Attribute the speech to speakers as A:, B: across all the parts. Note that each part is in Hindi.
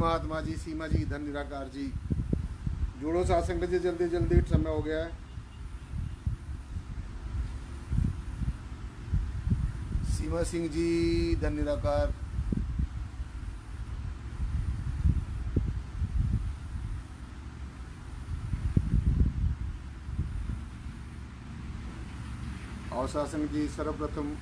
A: महात्मा जी, सीमा जी, धन निराकार जी, जोड़ो साथ संगत जी, जल्दी जल्दी समय हो गया है। सीमा सिंह जी, धन निराकार, और शासन जी, सर्वप्रथम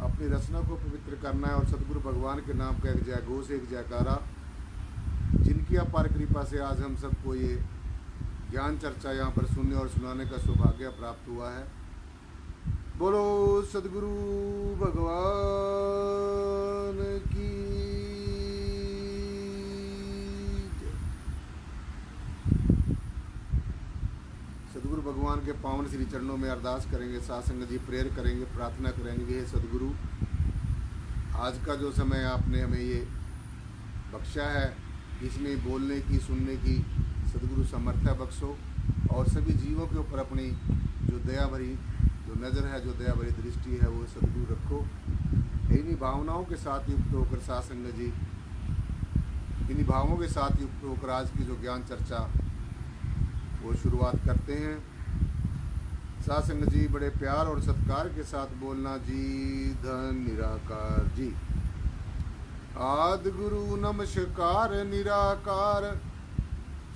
A: अपनी रचना को पवित्र करना है और सदगुरु भगवान के नाम का एक जय घोष, एक जयकारा, जिनकी अपार कृपा से आज हम सबको ये ज्ञान चर्चा यहाँ पर सुनने और सुनाने का सौभाग्य प्राप्त हुआ है। बोलो सदगुरु भगवान की जय। सदगुरु भगवान के पावन श्री चरणों में अरदास करेंगे, साथ संगत जी प्रेयर करेंगे, प्रार्थना करेंगे। हे सदगुरु, आज का जो समय आपने हमें ये बख्शा है, इसमें बोलने की, सुनने की सदगुरु समर्था बख्शो और सभी जीवों के ऊपर अपनी जो दया भरी जो नज़र है, जो दया भरी दृष्टि है, वो सदगुरु रखो। इन्हीं भावनाओं के साथ युक्त होकर साथ संगत जी, इन्हीं भावों के साथ युक्त होकर आज की जो ज्ञान चर्चा वो शुरुआत करते हैं। साथ संगत जी, बड़े प्यार और सत्कार के साथ बोलना जी। धन निराकार जी। आदि गुरु नमस्कार निराकार,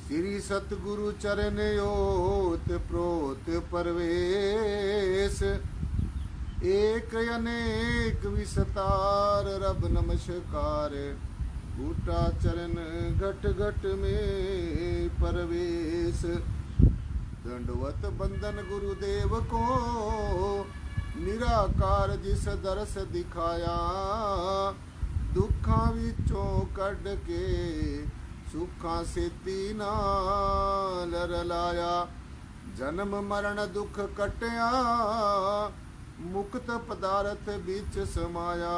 A: श्री सतगुरु चरण ओत प्रोत परवेश, एक अनेक विस्तार रब नमस्कार, बूटा चरण घट घट में परवेश। दंडवत बंदन गुरुदेव को, निराकार जिस दरस दिखाया, दुखा विचों कढ़ के सुखा से तीना लरलाया। जन्म मरण दुख कटया, मुक्त पदार्थ बीच समाया,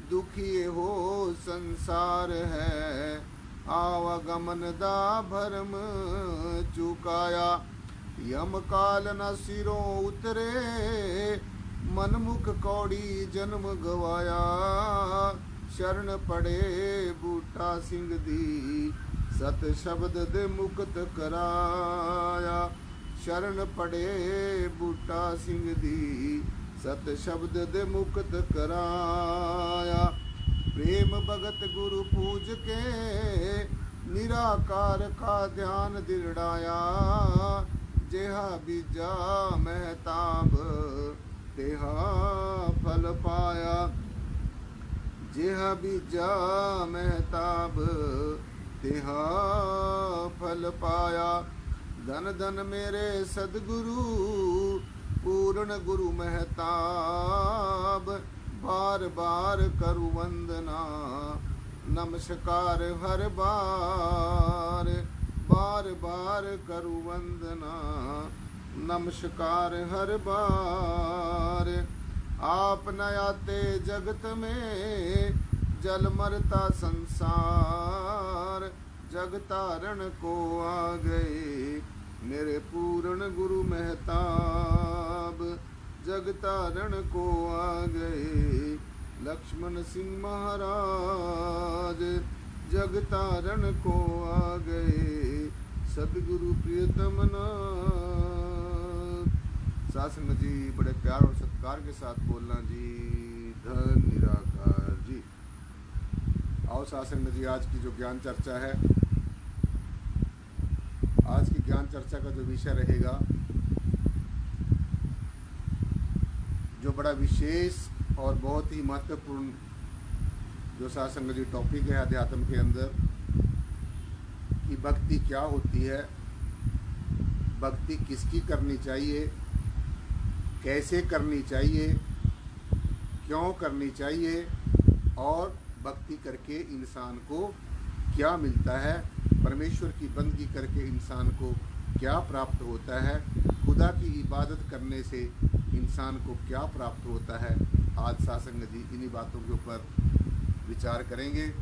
A: दुखी हो संसार है, आवागमन दा भरम चुकाया। यम काल न सिरों उतरे, मनमुख कौड़ी जन्म गवाया। शरण पड़े बूटा सिंह दी, सत शब्द दे मुक्त कराया। शरण पड़े बूटा सिंह दी, सत शब्द दे मुक्त कराया। प्रेम भगत गुरु पूज के, निराकार का ध्यान दिरड़ाया। जेहा बीजा महताब, तेहा फल पाया। जेहा बीजा महताब, तेहा फल पाया। धन धन मेरे सदगुरु, पूर्ण गुरु महताब। बार बार करु वंदना, नमस्कार हर बार। बार बार करु वंदना, नमस्कार हर बार। आप न आते जगत में, जल मरता संसार। जग तारण को आ गए, मेरे पूर्ण गुरु महताब। जग तारण को आ गए, लक्ष्मण सिंह महाराज। जग तारण को आ गए, सदगुरु प्रियतम नाथ। सासंग जी, बड़े प्यार और सत्कार के साथ बोलना जी। धन निराकार जी। आओ सासंग जी, आज की जो ज्ञान चर्चा है, आज की ज्ञान चर्चा का जो विषय रहेगा, जो बड़ा विशेष और बहुत ही महत्वपूर्ण जो सासंग जी टॉपिक है अध्यात्म के अंदर, कि भक्ति क्या होती है, भक्ति किसकी करनी चाहिए, कैसे करनी चाहिए, क्यों करनी चाहिए, और भक्ति करके इंसान को क्या मिलता है, परमेश्वर की बंदगी करके इंसान को क्या प्राप्त होता है, खुदा की इबादत करने से इंसान को क्या प्राप्त होता है। आज सासंग जी इन्हीं बातों के ऊपर विचार करेंगे।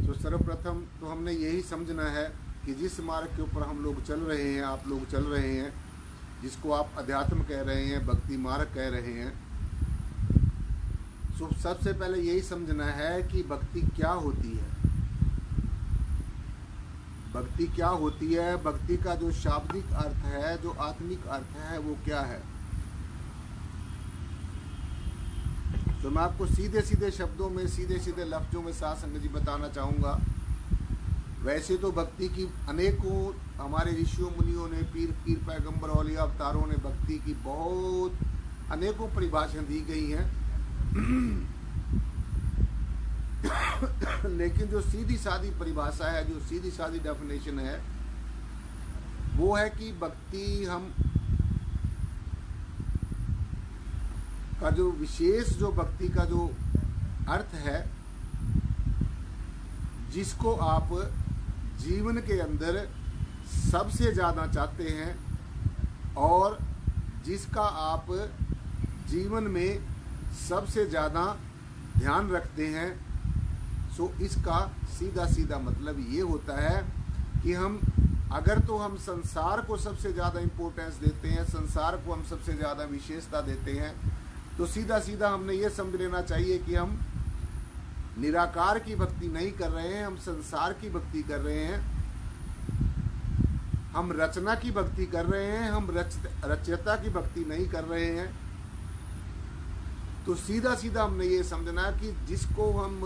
A: तो सर्वप्रथम तो हमने यही समझना है कि जिस मार्ग के ऊपर हम लोग चल रहे हैं, आप लोग चल रहे हैं, जिसको आप अध्यात्म कह रहे हैं, भक्ति मार्ग कह रहे हैं, तो सबसे पहले यही समझना है कि भक्ति क्या होती है। भक्ति क्या होती है, भक्ति का जो शाब्दिक अर्थ है, जो आत्मिक अर्थ है, वो क्या है। तो मैं आपको सीधे सीधे शब्दों में, सीधे सीधे लफ्जों में साथ संगत जी बताना चाहूँगा। वैसे तो भक्ति की अनेकों हमारे ऋषियों मुनियों ने, पीर पैगंबर औलिया अवतारों ने भक्ति की बहुत अनेकों परिभाषाएं दी गई हैं। लेकिन जो सीधी सादी परिभाषा है, जो सीधी सादी डेफिनेशन है, वो है कि भक्ति हम का जो विशेष, जो भक्ति का जो अर्थ है, जिसको आप जीवन के अंदर सबसे ज़्यादा चाहते हैं और जिसका आप जीवन में सबसे ज़्यादा ध्यान रखते हैं। सो इसका सीधा सीधा मतलब ये होता है कि हम हम संसार को सबसे ज़्यादा इम्पोर्टेंस देते हैं, संसार को हम सबसे ज़्यादा विशेषता देते हैं, तो सीधा सीधा हमने ये समझ लेना चाहिए कि हम निराकार की भक्ति नहीं कर रहे हैं, हम संसार की भक्ति कर रहे हैं, हम रचना की भक्ति कर रहे हैं, हम रचयिता की भक्ति नहीं कर रहे हैं। तो सीधा सीधा हमने ये समझना है कि जिसको हम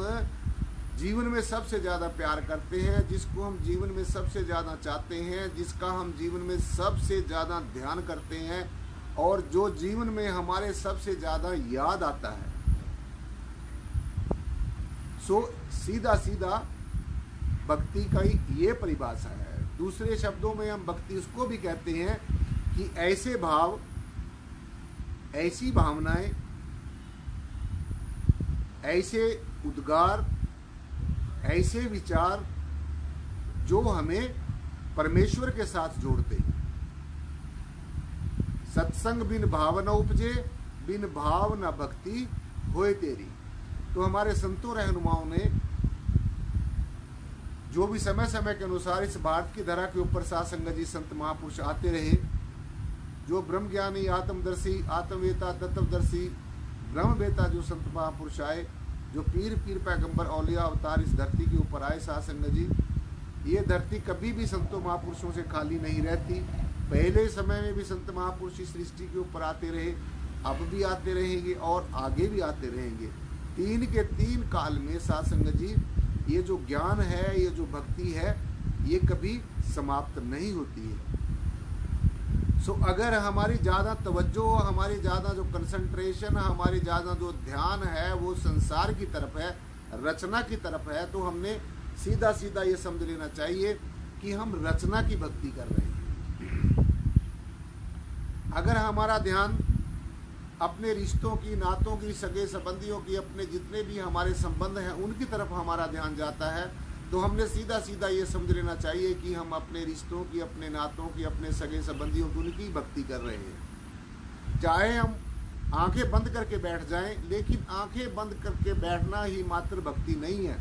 A: जीवन में सबसे ज़्यादा प्यार करते हैं, जिसको हम जीवन में सबसे ज़्यादा चाहते हैं, जिसका हम जीवन में सबसे ज़्यादा ध्यान करते हैं और जो जीवन में हमारे सबसे ज़्यादा याद आता है, सो सीधा सीधा भक्ति का ये परिभाषा है। दूसरे शब्दों में हम भक्ति उसको भी कहते हैं कि ऐसे भाव, ऐसी भावनाएं, ऐसे उद्गार, ऐसे विचार जो हमें परमेश्वर के साथ जोड़ते हैं। सत्संग बिन भाव न उपजे, बिन भाव न भक्ति होए तेरी। तो हमारे संतों रहनुमाओं ने जो भी समय समय के अनुसार इस भारत की धरा के ऊपर साथ संगत जी संत महापुरुष आते रहे, जो ब्रह्म ज्ञानी, आत्मदर्शी, आत्मवेता, तत्वदर्शी, ब्रह्मवेता जो संत महापुरुष आए, जो पीर पैगंबर औलिया अवतार इस धरती के ऊपर आए साथ संगत जी, ये धरती कभी भी संतों महापुरुषों से खाली नहीं रहती। पहले समय में भी संत महापुरुष इस सृष्टि के ऊपर आते रहे, अब भी आते रहेंगे और आगे भी आते रहेंगे। तीन के तीन काल में साथ संगत जी ये जो ज्ञान है, ये जो भक्ति है, ये कभी समाप्त नहीं होती है। सो अगर हमारी ज़्यादा तवज्जो, हमारी ज़्यादा जो कंसंट्रेशन, हमारी ज़्यादा जो ध्यान है वो संसार की तरफ है, रचना की तरफ है, तो हमने सीधा सीधा ये समझ लेना चाहिए कि हम रचना की भक्ति कर रहे हैं। अगर हमारा ध्यान अपने रिश्तों की, नातों की, सगे संबंधियों की, अपने जितने भी हमारे संबंध हैं उनकी तरफ हमारा ध्यान जाता है, तो हमने सीधा सीधा ये समझ लेना चाहिए कि हम अपने रिश्तों की, अपने नातों की, अपने सगे संबंधियों की, उनकी भक्ति कर रहे हैं। चाहे हम आंखें बंद करके बैठ जाएं, लेकिन आंखें बंद करके बैठना ही मात्र भक्ति नहीं है।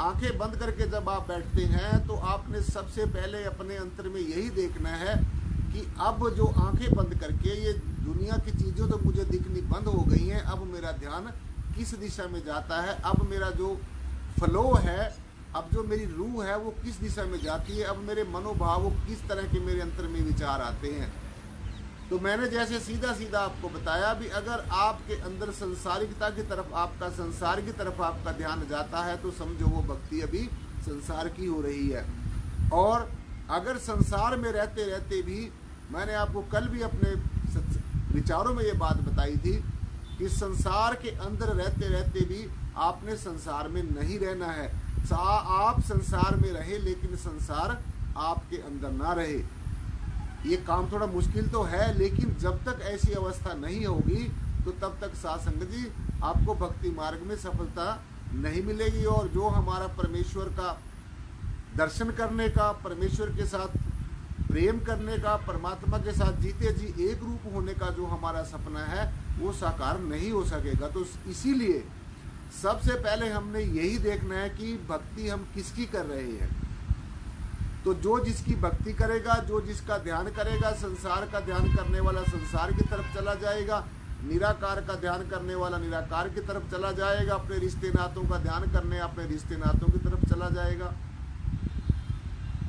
A: आंखें बंद करके जब आप बैठते हैं तो आपने सबसे पहले अपने अंतर में यही देखना है कि अब जो आंखें बंद करके ये दुनिया की चीज़ों तो मुझे दिखनी बंद हो गई हैं, अब मेरा ध्यान किस दिशा में जाता है, अब मेरा जो फ्लो है, अब जो मेरी रूह है वो किस दिशा में जाती है, अब मेरे मनोभाव, वो किस तरह के मेरे अंतर में विचार आते हैं। तो मैंने जैसे सीधा सीधा आपको बताया भी, अगर आपके अंदर संसारिकता की तरफ, आपका संसार की तरफ आपका ध्यान जाता है, तो समझो वो भक्ति अभी संसार की हो रही है। और अगर संसार में रहते रहते भी, मैंने आपको कल भी अपने विचारों में ये बात बताई थी कि संसार के अंदर रहते रहते भी आपने संसार में नहीं रहना है। आप संसार में रहे लेकिन संसार आपके अंदर ना रहे। ये काम थोड़ा मुश्किल तो है, लेकिन जब तक ऐसी अवस्था नहीं होगी तो तब तक साथ संगत जी आपको भक्ति मार्ग में सफलता नहीं मिलेगी। और जो हमारा परमेश्वर का दर्शन करने का, परमेश्वर के साथ प्रेम करने का, परमात्मा के साथ जीते जी एक रूप होने का जो हमारा सपना है, वो साकार नहीं हो सकेगा। तो इसीलिए सबसे पहले हमने यही देखना है कि भक्ति हम किसकी कर रहे हैं। तो जो जिसकी भक्ति करेगा, जो जिसका ध्यान करेगा, संसार का ध्यान करने वाला संसार की तरफ चला जाएगा, निराकार का ध्यान करने वाला निराकार की तरफ चला जाएगा, अपने रिश्ते नातों का ध्यान करने अपने रिश्ते नातों की तरफ चला जाएगा।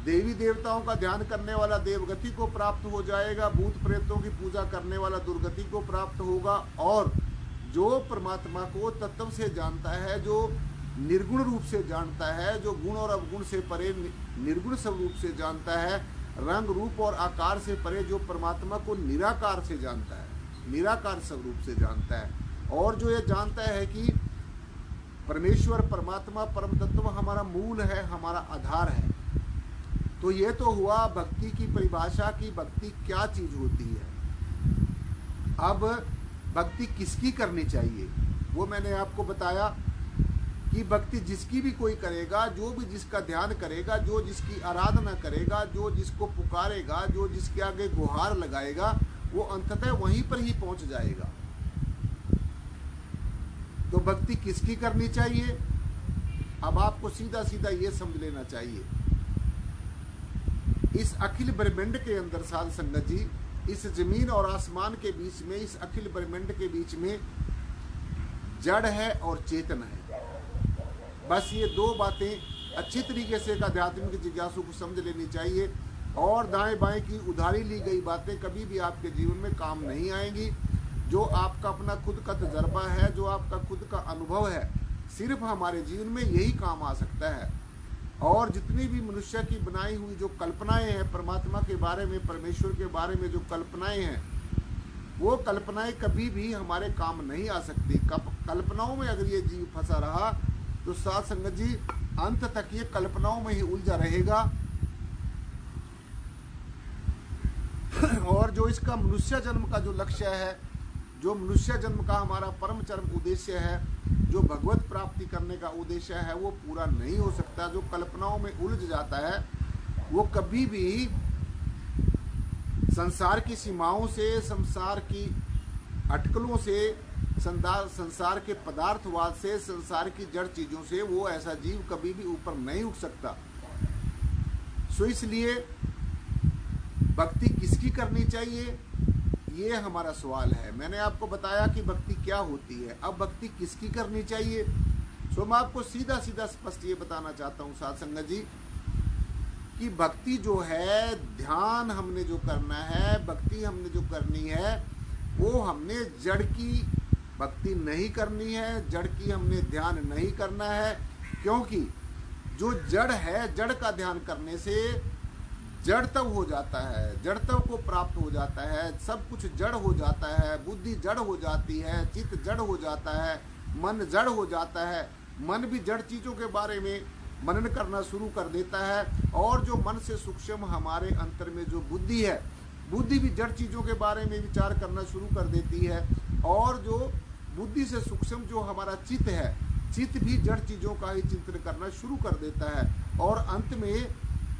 A: देवी देवताओं का ध्यान करने वाला देवगति को प्राप्त हो जाएगा, भूत प्रेतों की पूजा करने वाला दुर्गति को प्राप्त होगा। और जो परमात्मा को तत्व से जानता है, जो निर्गुण रूप से जानता है, जो गुण और अवगुण से परे निर्गुण स्वरूप से जानता है, रंग रूप और आकार से परे जो परमात्मा को निराकार से जानता है, निराकार स्वरूप से जानता है, और जो ये जानता है कि परमेश्वर परमात्मा परम तत्व हमारा मूल है, हमारा आधार है। तो ये तो हुआ भक्ति की परिभाषा की भक्ति क्या चीज होती है। अब भक्ति किसकी करनी चाहिए वो मैंने आपको बताया कि भक्ति जिसकी भी कोई करेगा, जो भी जिसका ध्यान करेगा, जो जिसकी आराधना करेगा, जो जिसको पुकारेगा, जो जिसके आगे गुहार लगाएगा, वो अंततः वहीं पर ही पहुंच जाएगा। तो भक्ति किसकी करनी चाहिए, अब आपको सीधा सीधा ये समझ लेना चाहिए। इस अखिल ब्रह्मांड के अंदर साध संगत जी, इस जमीन और आसमान के बीच में, इस अखिल ब्रह्मांड के बीच में जड़ है और चेतन है। बस ये दो बातें अच्छी तरीके से एक आध्यात्मिक जिज्ञासु को समझ लेनी चाहिए। और दाएं बाएं की उधारी ली गई बातें कभी भी आपके जीवन में काम नहीं आएंगी। जो आपका अपना खुद का तजर्बा है, जो आपका खुद का अनुभव है, सिर्फ हमारे जीवन में यही काम आ सकता है। और जितनी भी मनुष्य की बनाई हुई जो कल्पनाएं हैं परमात्मा के बारे में, परमेश्वर के बारे में जो कल्पनाएं हैं, वो कल्पनाएं कभी भी हमारे काम नहीं आ सकती। कल्पनाओं में अगर ये जीव फंसा रहा तो साथ संगत जी अंत तक ये कल्पनाओं में ही उलझा रहेगा। और जो इसका मनुष्य जन्म का जो लक्ष्य है, जो मनुष्य जन्म का हमारा परम चरम उद्देश्य है, जो भगवत प्राप्ति करने का उद्देश्य है, वो पूरा नहीं हो सकता। जो कल्पनाओं में उलझ जाता है वो कभी भी संसार की सीमाओं से, संसार की अटकलों से, संसार के पदार्थवाद से, संसार की जड़ चीजों से वो ऐसा जीव कभी भी ऊपर नहीं उठ सकता। सो इसलिए भक्ति किसकी करनी चाहिए, ये हमारा सवाल है। मैंने आपको बताया कि भक्ति क्या होती है, अब भक्ति किसकी करनी चाहिए। सो मैं आपको सीधा सीधा स्पष्ट ये बताना चाहता हूँ साध संगत जी कि भक्ति जो है, ध्यान हमने जो करना है, भक्ति हमने जो करनी है, वो हमने जड़ की भक्ति नहीं करनी है, जड़ की हमने ध्यान नहीं करना है। क्योंकि जो जड़ है, जड़ का ध्यान करने से जड़त्व हो जाता है, जड़त्व को प्राप्त हो जाता है, सब कुछ जड़ हो जाता है, बुद्धि जड़ हो जाती है, चित्त जड़ हो जाता है, मन जड़ हो जाता है। मन भी जड़ चीजों के बारे में मनन करना शुरू कर देता है। और जो मन से सूक्ष्म हमारे अंतर में जो बुद्धि है, बुद्धि भी जड़ चीजों के बारे में विचार करना शुरू कर देती है। और जो बुद्धि से सूक्ष्म जो हमारा चित्त है, चित्त भी जड़ चीजों का ही चिंतन करना शुरू कर देता है। और अंत में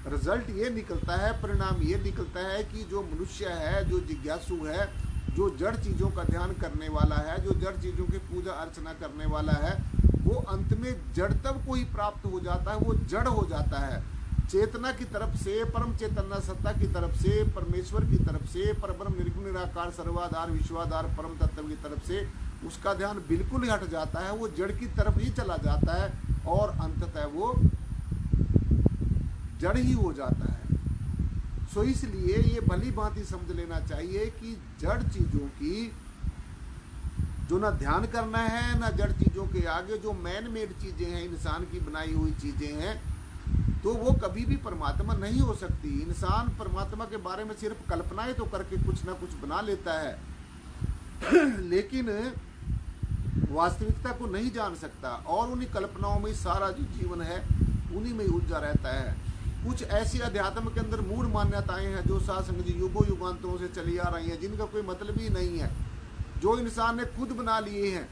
A: रिजल्ट ये निकलता है, परिणाम ये निकलता है कि जो मनुष्य है, जो जिज्ञासु है, जो जड़ चीजों का ध्यान करने वाला है, जो जड़ चीजों की पूजा अर्चना करने वाला है, वो अंत में जड़त्व को ही प्राप्त हो जाता है, वो जड़ हो जाता है। चेतना की तरफ से, परम चेतना सत्ता की तरफ से, परमेश्वर की तरफ से, परब्रह्म निर्गुण निराकार सर्वाधार विश्वाधार परम तत्व की तरफ से उसका ध्यान बिल्कुल ही हट जाता है, वो जड़ की तरफ ही चला जाता है और अंततः वो जड़ ही हो जाता है। सो इसलिए ये भली भांति समझ लेना चाहिए कि जड़ चीजों की जो ना ध्यान करना है, ना जड़ चीजों के आगे जो मैन मेड चीजें हैं, इंसान की बनाई हुई चीजें हैं, तो वो कभी भी परमात्मा नहीं हो सकती। इंसान परमात्मा के बारे में सिर्फ कल्पनाएं तो करके कुछ ना कुछ बना लेता है, लेकिन वास्तविकता को नहीं जान सकता। और उन्हीं कल्पनाओं में सारा जो जीवन है उन्हीं में उलझा रहता है। कुछ ऐसी अध्यात्म के अंदर मूढ़ मान्यताएं हैं जो साध संगत जी युगों युगांतरों से चली आ रही हैं, जिनका कोई मतलब ही नहीं है, जो इंसान ने खुद बना लिए हैं।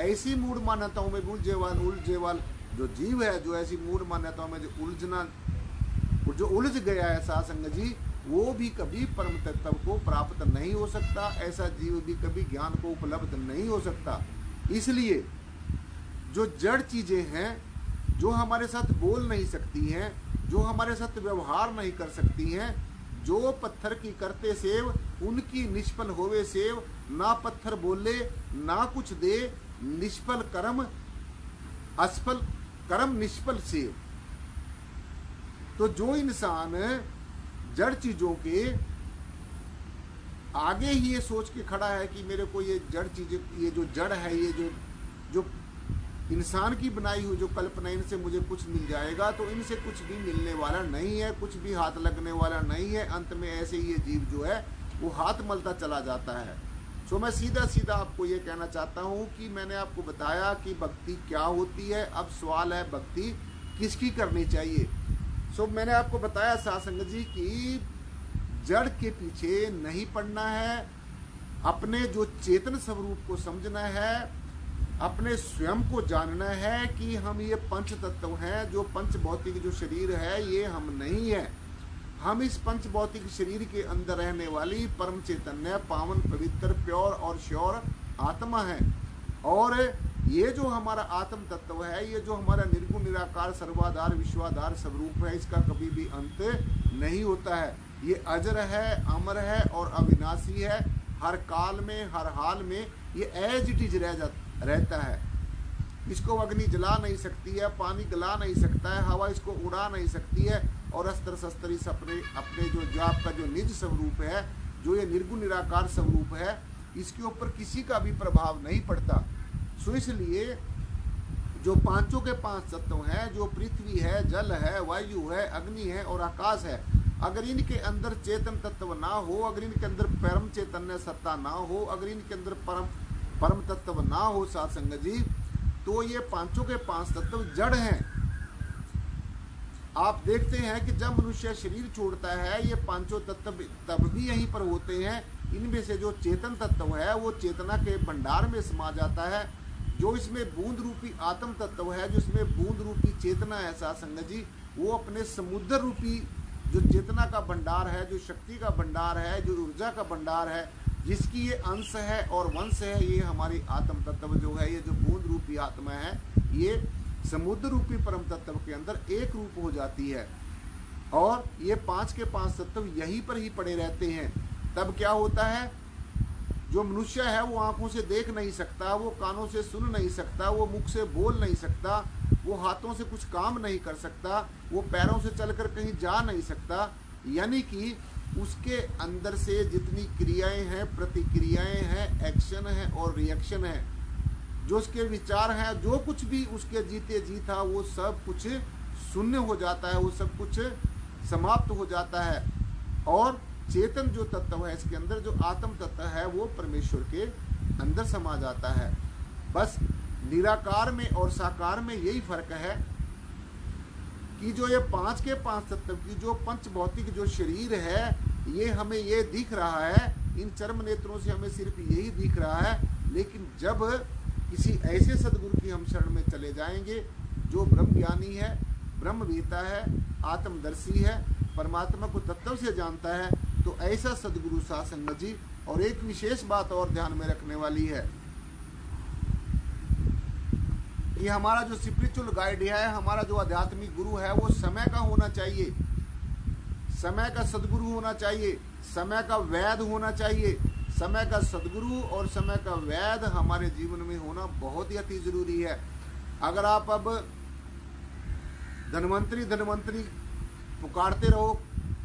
A: ऐसी मूढ़ मान्यताओं में उलझेवाल जो जीव है, जो ऐसी मूढ़ मान्यताओं में जो उलझ गया है साध संगत जी, वो भी कभी परम तत्व को प्राप्त नहीं हो सकता। ऐसा जीव भी कभी ज्ञान को उपलब्ध नहीं हो सकता। इसलिए जो जड़ चीजें हैं, जो हमारे साथ बोल नहीं सकती हैं, जो हमारे साथ व्यवहार नहीं कर सकती हैं, जो पत्थर की करते सेव उनकी निष्फल होवे सेव, ना पत्थर बोले ना कुछ दे, निष्फल कर्म असफल कर्म निष्फल से। तो जो इंसान जड़ चीजों के आगे ही ये सोच के खड़ा है कि मेरे को ये जड़ चीजें, ये जो जड़ है, ये जो इंसान की बनाई हुई जो कल्पना, इनसे मुझे कुछ मिल जाएगा, तो इनसे कुछ भी मिलने वाला नहीं है, कुछ भी हाथ लगने वाला नहीं है। अंत में ऐसे ही ये जीव जो है वो हाथ मलता चला जाता है। सो मैं सीधा सीधा आपको ये कहना चाहता हूँ कि मैंने आपको बताया कि भक्ति क्या होती है। अब सवाल है भक्ति किसकी करनी चाहिए। सो मैंने आपको बताया साध संगत जी कि जड़ के पीछे नहीं पड़ना है, अपने जो चेतन स्वरूप को समझना है, अपने स्वयं को जानना है कि हम ये पंच तत्व हैं। जो पंच भौतिक जो शरीर है ये हम नहीं है, हम इस पंच भौतिक शरीर के अंदर रहने वाली परम चैतन्य, पावन, पवित्र, प्योर और श्योर आत्मा है। और ये जो हमारा आत्म तत्व है, ये जो हमारा निर्गुण निराकार सर्वाधार विश्वाधार स्वरूप है, इसका कभी भी अंत नहीं होता है। ये अजर है, अमर है और अविनाशी है। हर काल में, हर हाल में ये एज इट इज रहता है। इसको अग्नि जला नहीं सकती है, पानी गला नहीं सकता है, हवा इसको उड़ा नहीं सकती है, और अस्त्र शस्त्र इस अपने जो आपका जो निज स्वरूप है, जो ये निर्गुण निराकार स्वरूप है, इसके ऊपर किसी का भी प्रभाव नहीं पड़ता। सो इसलिए जो पांचों के पांच तत्व हैं, जो पृथ्वी है, जल है, वायु है, अग्नि है और आकाश है, अगर इनके अंदर चेतन तत्व ना हो, अगर इनके अंदर परम चैतन्य सत्ता ना हो, अगर इनके अंदर परम तत्व ना हो साध संगत जी, तो ये पांचों के पांच तत्व जड़ हैं। आप देखते हैं कि जब मनुष्य शरीर छोड़ता है, ये पांचों तत्व तब भी यहीं पर होते हैं। इनमें से जो चेतन तत्व है वो चेतना के भंडार में समा जाता है। जो इसमें बूंद रूपी आत्म तत्व है, जो इसमें बूंद रूपी चेतना है साध संगत जी, वो अपने समुद्र रूपी जो चेतना का भंडार है, जो शक्ति का भंडार है, जो ऊर्जा का भंडार है, जिसकी ये अंश है और वंश है, ये हमारी आत्म तत्व जो है, ये जो बूंद रूपी आत्मा है, ये समुद्र रूपी परम तत्व के अंदर एक रूप हो जाती है। और ये पांच के पांच तत्व यहीं पर ही पड़े रहते हैं। तब क्या होता है, जो मनुष्य है वो आंखों से देख नहीं सकता, वो कानों से सुन नहीं सकता, वो मुख से बोल नहीं सकता, वो हाथों से कुछ काम नहीं कर सकता, वो पैरों से चलकर कहीं जा नहीं सकता। यानी कि उसके अंदर से जितनी क्रियाएं हैं, प्रतिक्रियाएं हैं, एक्शन है और रिएक्शन है, जो उसके विचार हैं, जो कुछ भी उसके जीते जी था, वो सब कुछ शून्य हो जाता है, वो सब कुछ समाप्त हो जाता है। और चेतन जो तत्व है इसके अंदर, जो आत्म तत्व है, वो परमेश्वर के अंदर समा जाता है। बस निराकार में और साकार में यही फर्क है कि जो ये पांच के पांच तत्व की जो पंच भौतिक जो शरीर है, ये हमें ये दिख रहा है, इन चर्म नेत्रों से हमें सिर्फ यही दिख रहा है। लेकिन जब किसी ऐसे सदगुरु की हम शरण में चले जाएंगे, जो ब्रह्म ज्ञानी है, ब्रह्मवेता है, आत्मदर्शी है, परमात्मा को तत्व से जानता है, तो ऐसा सदगुरु साध संगत जी। और एक विशेष बात और ध्यान में रखने वाली है, ये हमारा जो स्पिरिचुअल गाइड है, हमारा जो आध्यात्मिक गुरु है, वो समय का होना चाहिए, समय का सदगुरु होना चाहिए, समय का वैद होना चाहिए। समय का सदगुरु और समय का वैद हमारे जीवन में होना बहुत ही अति जरूरी है। अगर आप अब धन्वंतरी धन्वंतरी पुकारते रहो,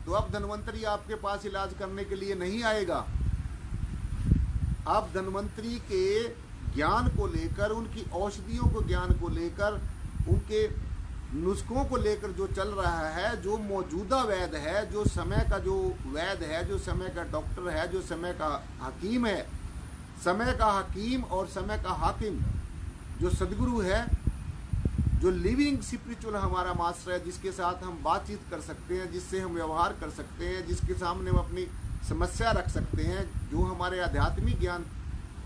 A: तो अब धन्वंतरी आपके पास इलाज करने के लिए नहीं आएगा। अब धन्वंतरी के ज्ञान को लेकर, उनकी औषधियों को ज्ञान को लेकर, उनके नुस्खों को लेकर जो चल रहा है, जो मौजूदा वैद है, जो समय का जो वैद है, जो समय का डॉक्टर है, जो समय का हकीम है, समय का हकीम और समय का हाकिम जो सदगुरु है, जो लिविंग स्पिरिचुअल हमारा मास्टर है, जिसके साथ हम बातचीत कर सकते हैं, जिससे हम व्यवहार कर सकते हैं, जिसके सामने हम अपनी समस्या रख सकते हैं, जो हमारे आध्यात्मिक ज्ञान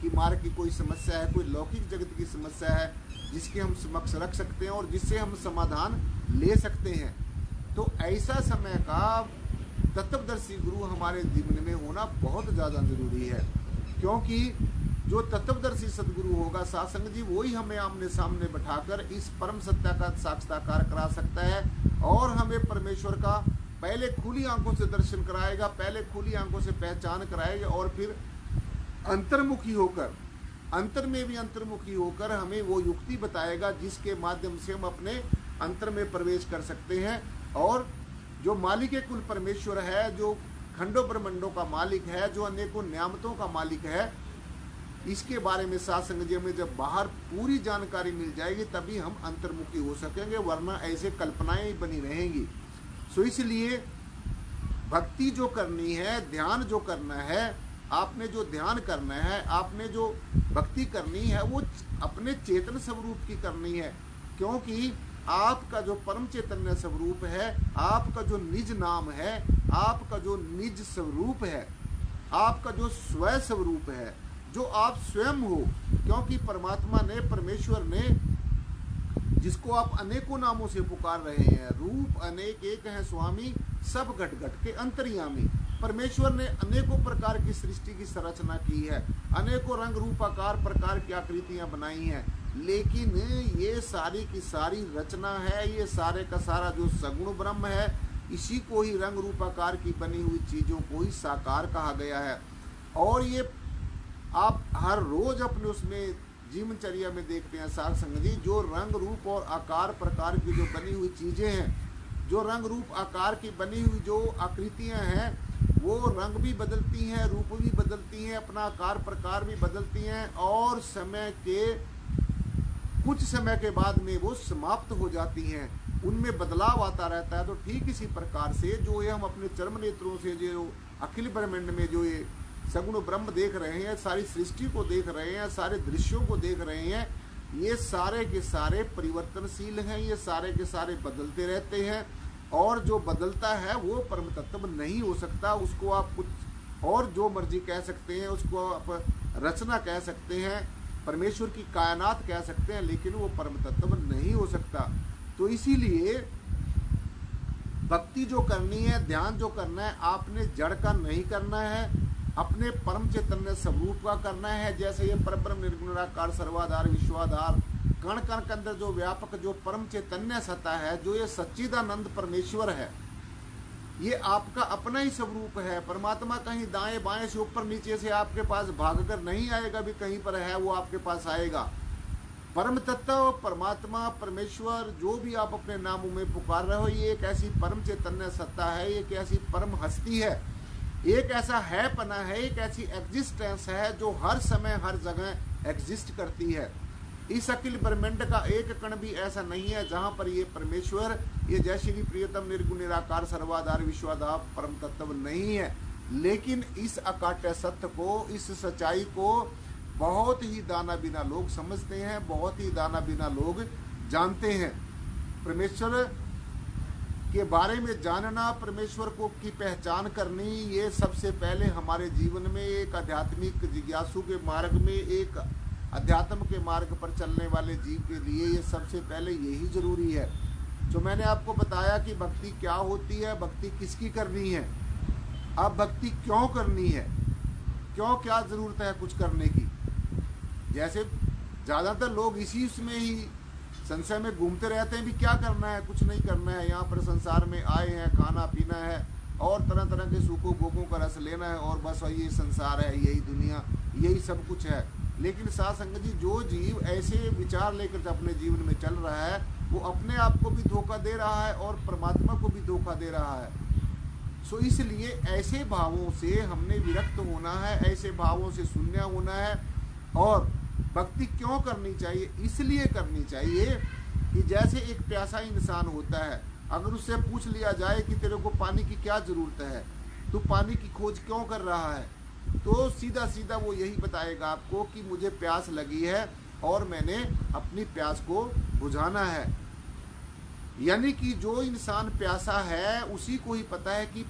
A: की मार्ग की कोई समस्या है, कोई लौकिक जगत की समस्या है, जिसके हम समक्ष रख सकते हैं और जिससे हम समाधान ले सकते हैं। तो ऐसा समय का तत्वदर्शी गुरु हमारे जीवन में होना बहुत ज़्यादा जरूरी है, क्योंकि जो तत्वदर्शी सदगुरु होगा साध संगत जी, वही हमें आमने सामने बैठाकर इस परम सत्य का साक्षात्कार करा सकता है और हमें परमेश्वर का पहले खुली आंखों से दर्शन कराएगा, पहले खुली आंखों से पहचान कराएगा और फिर अंतर्मुखी होकर, अंतर में भी अंतर्मुखी होकर हमें वो युक्ति बताएगा जिसके माध्यम से हम अपने अंतर में प्रवेश कर सकते हैं। और जो मालिक कुल परमेश्वर है, जो खंडों ब्रह्मंडों का मालिक है, जो अनेकों नियामतों का मालिक है, इसके बारे में सत्संग जी में जब बाहर पूरी जानकारी मिल जाएगी तभी हम अंतर्मुखी हो सकेंगे, वरना ऐसे कल्पनाएं ही बनी रहेंगी। सो इसलिए भक्ति जो करनी है, ध्यान जो करना है, आपने जो ध्यान करना है, आपने जो भक्ति करनी है, वो अपने चेतन स्वरूप की करनी है। क्योंकि आपका जो परम चैतन्य स्वरूप है, आपका जो निज नाम है, आपका जो निज स्वरूप है, आपका जो स्व स्वरूप है, जो आप स्वयं हो। क्योंकि परमात्मा ने, परमेश्वर ने, जिसको आप अनेकों नामों से पुकार रहे हैं, रूप अनेक एक है स्वामी, सब घट घट के अंतर्यामी। परमेश्वर ने अनेकों प्रकार की सृष्टि की संरचना की है, अनेकों रंग रूप आकार प्रकार की आकृतियां बनाई हैं, लेकिन ये सारी की सारी रचना है, ये सारे का सारा जो सगुण ब्रह्म है, इसी को ही रंग रूप आकार की बनी हुई चीजों को ही साकार कहा गया है। और ये आप हर रोज अपने उसमें जीवनचर्या में देखते हैं साध संगत जी, जो रंग रूप और आकार प्रकार की जो बनी हुई चीजें हैं, जो रंग रूप आकार की बनी हुई जो आकृतियां हैं, वो रंग भी बदलती हैं, रूप भी बदलती हैं, अपना आकार प्रकार भी बदलती हैं, और कुछ समय के बाद में वो समाप्त हो जाती हैं, उनमें बदलाव आता रहता है। तो ठीक इसी प्रकार से जो ये हम अपने चर्म नेत्रों से जो अखिल ब्रह्मांड में जो ये सगुण ब्रह्म देख रहे हैं, सारी सृष्टि को देख रहे हैं, सारे दृश्यों को देख रहे हैं, ये सारे के सारे परिवर्तनशील हैं, ये सारे के सारे बदलते रहते हैं। और जो बदलता है वो परम तत्व नहीं हो सकता। उसको आप कुछ और जो मर्जी कह सकते हैं, उसको आप रचना कह सकते हैं, परमेश्वर की कायनात कह सकते हैं, लेकिन वो परम तत्व नहीं हो सकता। तो इसीलिए भक्ति जो करनी है, ध्यान जो करना है, आपने जड़ का नहीं करना है, अपने परम चैतन्य स्वरूप का करना है। जैसे ये परब्रह्म निर्गुण निराकार सर्वाधार विश्वाधार कण कण के अंदर जो व्यापक जो परम चैतन्य सत्ता है, जो ये सच्चिदानंद परमेश्वर है, ये आपका अपना ही स्वरूप है। परमात्मा कहीं दाएं बाएं से ऊपर नीचे से आपके पास भागकर नहीं आएगा, भी कहीं पर है वो आपके पास आएगा। परम तत्व परमात्मा परमेश्वर जो भी आप अपने नामों में पुकार रहे हो, ये एक ऐसी परम चैतन्य सत्ता है, एक ऐसी परम हस्ती है, एक ऐसा है पना है, एक ऐसी एग्जिस्टेंस है जो हर समय हर जगह एग्जिस्ट करती है। इस अखिल ब्रह्मांड का एक कण भी ऐसा नहीं है जहां पर ये परमेश्वर, ये जय श्री प्रियतम निर्गुण निराकार सर्वाधार विश्वाधार परम तत्व नहीं है। लेकिन इस अकाट्य सत्य को, इस सच्चाई को बहुत ही दाना बिना लोग समझते हैं, बहुत ही दाना बिना लोग जानते हैं। परमेश्वर के बारे में जानना, परमेश्वर को की पहचान करनी, ये सबसे पहले हमारे जीवन में एक आध्यात्मिक जिज्ञासु के मार्ग में, एक अध्यात्म के मार्ग पर चलने वाले जीव के लिए ये सबसे पहले यही जरूरी है। जो मैंने आपको बताया कि भक्ति क्या होती है, भक्ति किसकी करनी है, अब भक्ति क्यों करनी है, क्यों क्या जरूरत है कुछ करने की। जैसे ज्यादातर लोग इसी उसमें ही संशय में घूमते रहते हैं, भी क्या करना है, कुछ नहीं करना है, यहाँ पर संसार में आए हैं, खाना पीना है और तरह तरह के सुखों भोगों का रस लेना है, और बस यही संसार है, यही दुनिया, यही सब कुछ है। लेकिन साध संगत जी, जो जीव ऐसे विचार लेकर अपने जीवन में चल रहा है, वो अपने आप को भी धोखा दे रहा है और परमात्मा को भी धोखा दे रहा है। सो इसलिए ऐसे भावों से हमने विरक्त होना है, ऐसे भावों से शून्य होना है। और भक्ति क्यों करनी चाहिए, इसलिए करनी चाहिए कि जैसे एक प्यासा इंसान होता है, अगर उससे पूछ लिया जाए कि तेरे को पानी की क्या जरूरत है, तू पानी की खोज क्यों कर रहा है, तो सीधा सीधा वो यही बताएगा आपको कि मुझे प्यास लगी है और मैंने अपनी प्यास को बुझाना है। यानी कि जो इंसान प्यासा है उसी को ही पता है कि